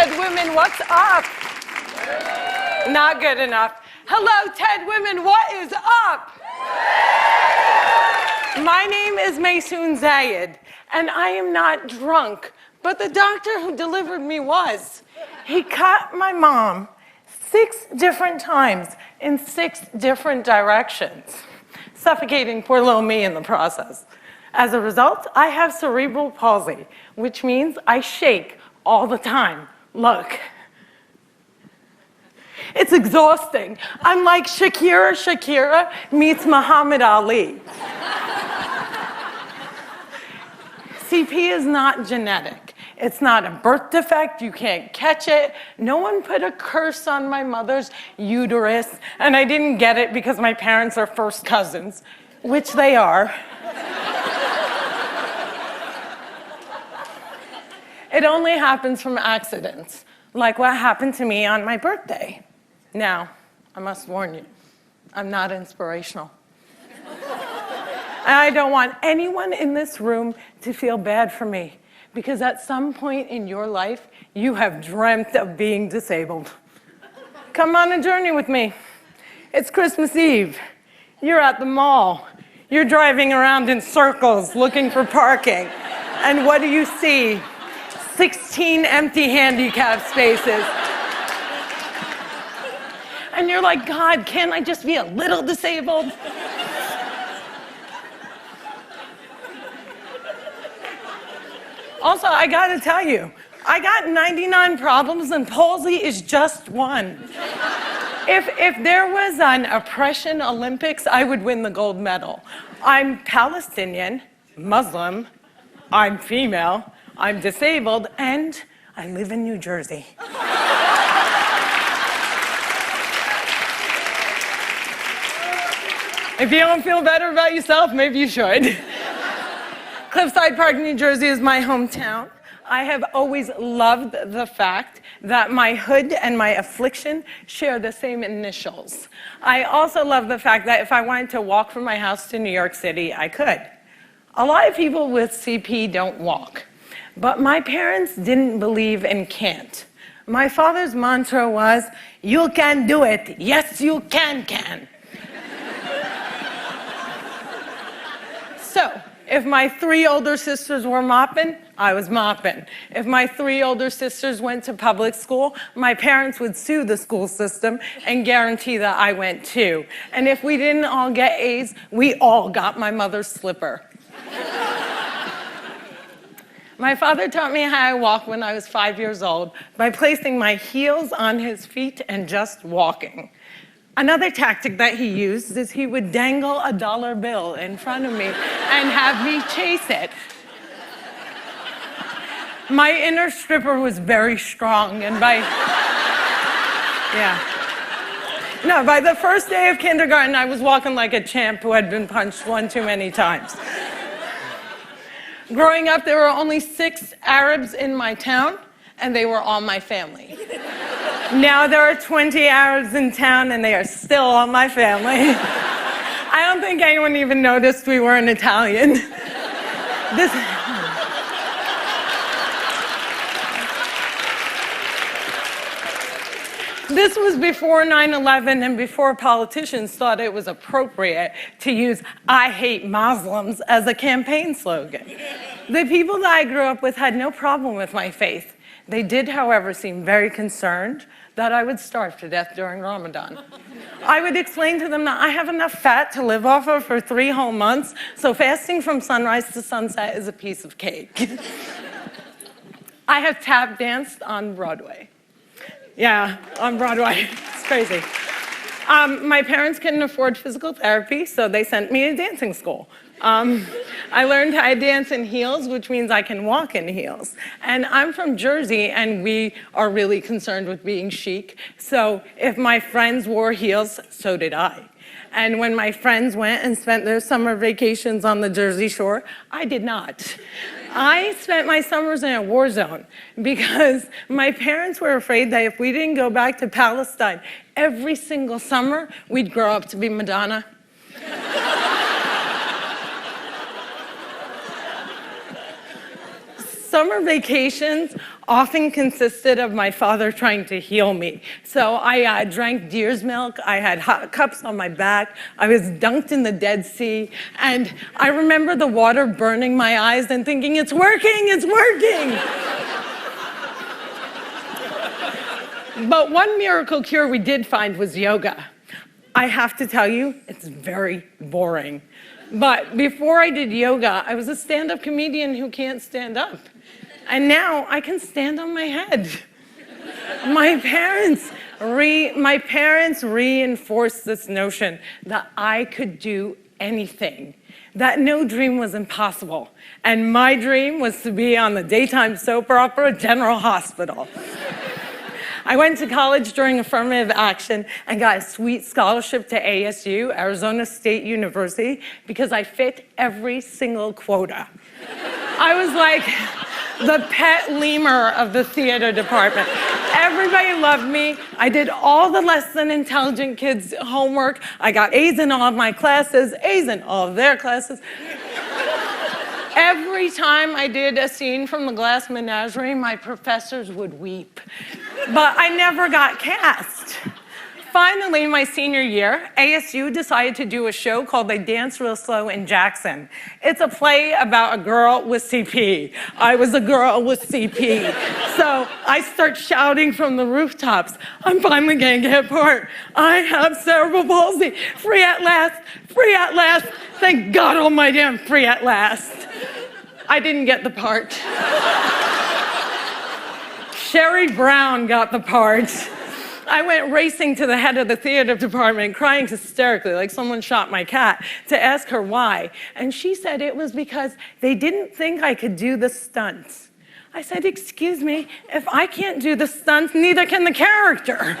TED Women, what's up? Not good enough. Hello, TED Women, what is up? My name is Maysoon Zayid, and I am not drunk, but the doctor who delivered me was. He cut my mom 6 different times in 6 different directions, suffocating poor little me in the process. As a result, I have cerebral palsy, which means I shake all the time. Look. It's exhausting. I'm like Shakira meets Muhammad Ali. CP is not genetic. It's not a birth defect. You can't catch it. No one put a curse on my mother's uterus, and I didn't get it because my parents are first cousins, which they are. It only happens from accidents, like what happened to me on my birthday. Now, I must warn you, I'm not inspirational. And I don't want anyone in this room to feel bad for me, because at some point in your life, you have dreamt of being disabled. Come on a journey with me. It's Christmas Eve. You're at the mall. You're driving around in circles looking for parking. And what do you see? 16 empty handicap spaces. And you're like, God, can't I just be a little disabled? Also, I gotta tell you, I got 99 problems and palsy is just one. If there was an oppression Olympics, I would win the gold medal. I'm Palestinian, Muslim, I'm female, I'm disabled, and I live in New Jersey. If you don't feel better about yourself, maybe you should. Cliffside Park, New Jersey is my hometown. I have always loved the fact that my hood and my affliction share the same initials. I also love the fact that if I wanted to walk from my house to New York City, I could. A lot of people with CP don't walk, but my parents didn't believe in can't. My father's mantra was, you can do it. Yes, you can. So, if my 3 older sisters were mopping, I was mopping. If my 3 older sisters went to public school, my parents would sue the school system and guarantee that I went too. And if we didn't all get A's, we all got my mother's slipper. My father taught me how I walk when I was 5 years old by placing my heels on his feet and just walking. Another tactic that he used is he would dangle a dollar bill in front of me and have me chase it. My inner stripper was very strong, and by the first day of kindergarten, I was walking like a champ who had been punched one too many times. Growing up, there were only 6 Arabs in my town, and they were all my family. Now there are 20 Arabs in town, and they are still all my family. I don't think anyone even noticed we weren't Italian. This was before 9/11 and before politicians thought it was appropriate to use "I hate Muslims" as a campaign slogan. The people that I grew up with had no problem with my faith. They did, however, seem very concerned that I would starve to death during Ramadan. I would explain to them that I have enough fat to live off of for 3 whole months, so fasting from sunrise to sunset is a piece of cake. I have tap danced on Broadway. Yeah, on Broadway. It's crazy. My parents couldn't afford physical therapy, so they sent me to dancing school. I learned how to dance in heels, which means I can walk in heels. And I'm from Jersey, and we are really concerned with being chic. So if my friends wore heels, so did I. And when my friends went and spent their summer vacations on the Jersey Shore, I did not. I spent my summers in a war zone because my parents were afraid that if we didn't go back to Palestine every single summer, we'd grow up to be Madonna. Summer vacations often consisted of my father trying to heal me. So I drank deer's milk, I had hot cups on my back, I was dunked in the Dead Sea, and I remember the water burning my eyes and thinking, it's working, it's working. But one miracle cure we did find was yoga. I have to tell you, it's very boring. But before I did yoga, I was a stand-up comedian who can't stand up. And now I can stand on my head. My parents reinforced this notion that I could do anything, that no dream was impossible. And my dream was to be on the daytime soap opera General Hospital. I went to college during affirmative action and got a sweet scholarship to ASU, Arizona State University, because I fit every single quota. I was like the pet lemur of the theater department. Everybody loved me. I did all the less than intelligent kids' homework. I got A's in all of my classes, A's in all of their classes. Every time I did a scene from The Glass Menagerie, my professors would weep. But I never got cast. Finally, my senior year, ASU decided to do a show called They Dance Real Slow in Jackson. It's a play about a girl with CP. I was a girl with CP. So I start shouting from the rooftops, I'm finally gonna get part. I have cerebral palsy. Free at last, free at last. Thank God almighty I'm free at last. I didn't get the part. Sherry Brown got the part. I went racing to the head of the theater department, crying hysterically like someone shot my cat, to ask her why. And she said it was because they didn't think I could do the stunts. I said, excuse me, if I can't do the stunts, neither can the character.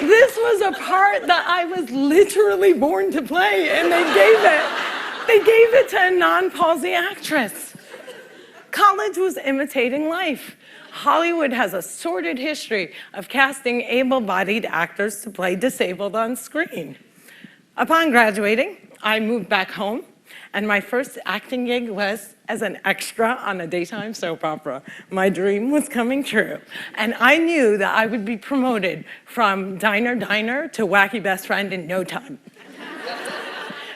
This was a part that I was literally born to play, and they gave it to a non-palsy actress. College was imitating life. Hollywood has a sordid history of casting able-bodied actors to play disabled on screen. Upon graduating, I moved back home, and my first acting gig was as an extra on a daytime soap opera. My dream was coming true. And I knew that I would be promoted from diner to wacky best friend in no time.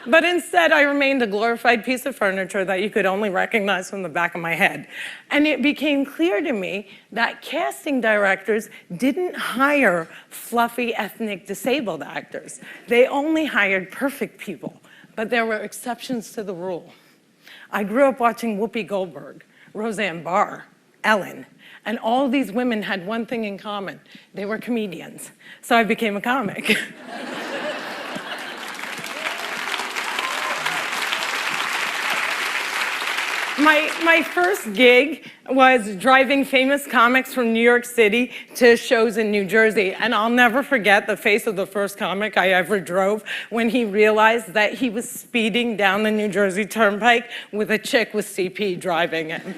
But instead, I remained a glorified piece of furniture that you could only recognize from the back of my head. And it became clear to me that casting directors didn't hire fluffy ethnic disabled actors. They only hired perfect people. But there were exceptions to the rule. I grew up watching Whoopi Goldberg, Roseanne Barr, Ellen, and all these women had one thing in common. They were comedians. So I became a comic. My first gig was driving famous comics from New York City to shows in New Jersey. And I'll never forget the face of the first comic I ever drove when he realized that he was speeding down the New Jersey Turnpike with a chick with CP driving him.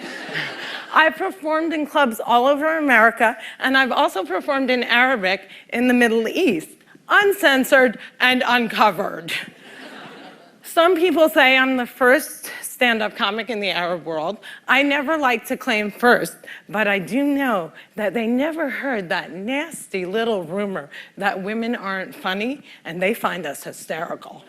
I performed in clubs all over America, and I've also performed in Arabic in the Middle East, uncensored and uncovered. Some people say I'm the first stand-up comic in the Arab world. I never like to claim first, but I do know that they never heard that nasty little rumor that women aren't funny and they find us hysterical.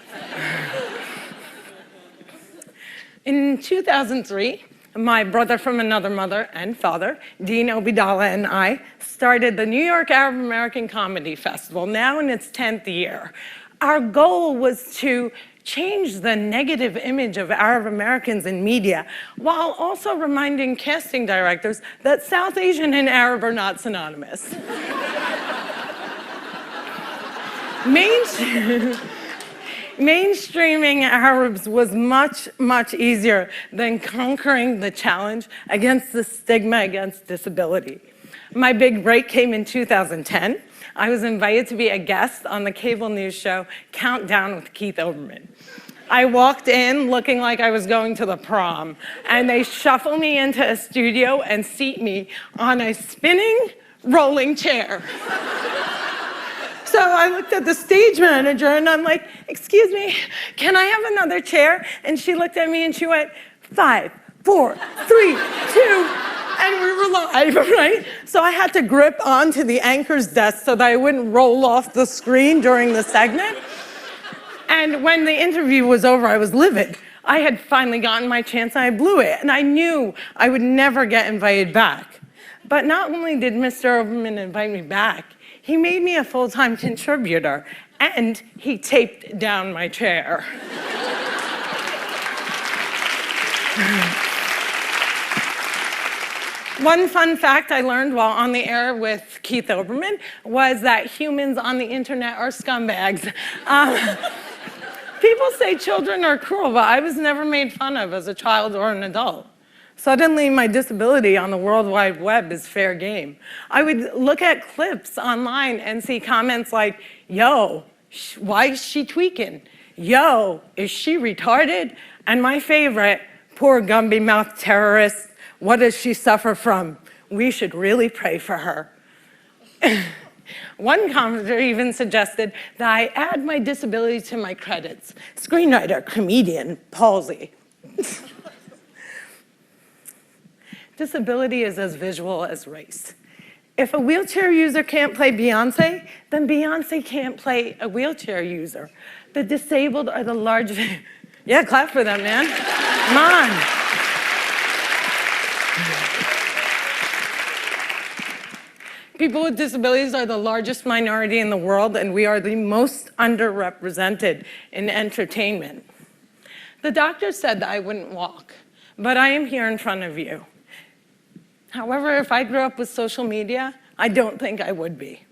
In 2003, my brother from another mother and father, Dean Obidallah, and I started the New York Arab American Comedy Festival, now in its 10th year. Our goal was to change the negative image of Arab Americans in media while also reminding casting directors that South Asian and Arab are not synonymous. Mainstreaming Arabs was much, much easier than conquering the challenge against the stigma against disability. My big break came in 2010. I was invited to be a guest on the cable news show Countdown with Keith Olbermann. I walked in looking like I was going to the prom, and they shuffle me into a studio and seat me on a spinning rolling chair. So I looked at the stage manager and I'm like, excuse me, can I have another chair? And she looked at me and she went, 5, 4, 3, 2, and we were live, right? So I had to grip onto the anchor's desk so that I wouldn't roll off the screen during the segment. And when the interview was over, I was livid. I had finally gotten my chance and I blew it. And I knew I would never get invited back. But not only did Mr. Oberman invite me back, he made me a full-time contributor and he taped down my chair. One fun fact I learned while on the air with Keith Olbermann was that humans on the internet are scumbags. People say children are cruel, but I was never made fun of as a child or an adult. Suddenly, my disability on the World Wide Web is fair game. I would look at clips online and see comments like, yo, why is she tweaking? Yo, is she retarded? And my favorite, poor Gumby-mouthed terrorist, what does she suffer from? We should really pray for her. One commenter even suggested that I add my disability to my credits. Screenwriter, comedian, palsy. Disability is as visual as race. If a wheelchair user can't play Beyonce, then Beyonce can't play a wheelchair user. The disabled are the largest... Yeah, clap for them, man. Come on. People with disabilities are the largest minority in the world, and we are the most underrepresented in entertainment. The doctor said that I wouldn't walk, but I am here in front of you. However, if I grew up with social media, I don't think I would be.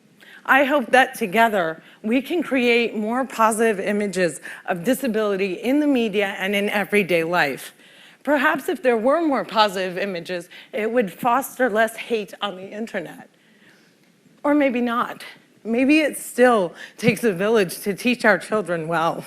I hope that together we can create more positive images of disability in the media and in everyday life. Perhaps if there were more positive images, it would foster less hate on the internet. Or maybe not. Maybe it still takes a village to teach our children well.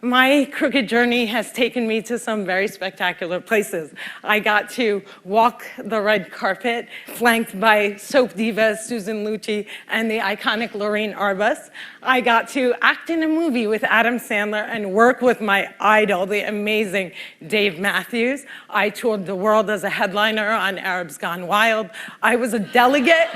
My crooked journey has taken me to some very spectacular places. I got to walk the red carpet, flanked by soap diva Susan Lucci and the iconic Lorraine Arbus. I got to act in a movie with Adam Sandler and work with my idol, the amazing Dave Matthews. I toured the world as a headliner on Arabs Gone Wild. I was a delegate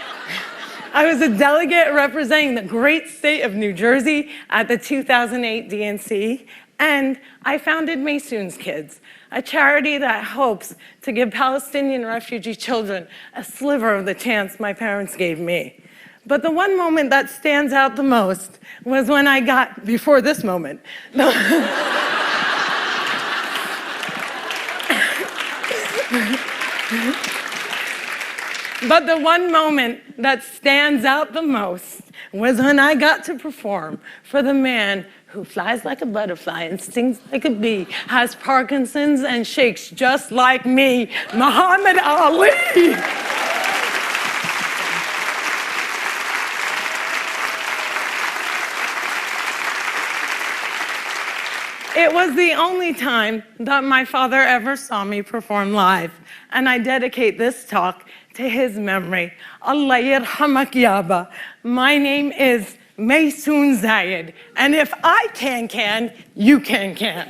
representing the great state of New Jersey at the 2008 DNC, and I founded Maysoon's Kids, a charity that hopes to give Palestinian refugee children a sliver of the chance my parents gave me. But the one moment that stands out the most was when I got, before this moment, but the one moment that stands out the most was when I got to perform for the man who flies like a butterfly and stings like a bee, has Parkinson's and shakes just like me, Muhammad Ali. It was the only time that my father ever saw me perform live, and I dedicate this talk to his memory. Allah yarhamak yaba. My name is Maysoon Zayid, and if I can, you can.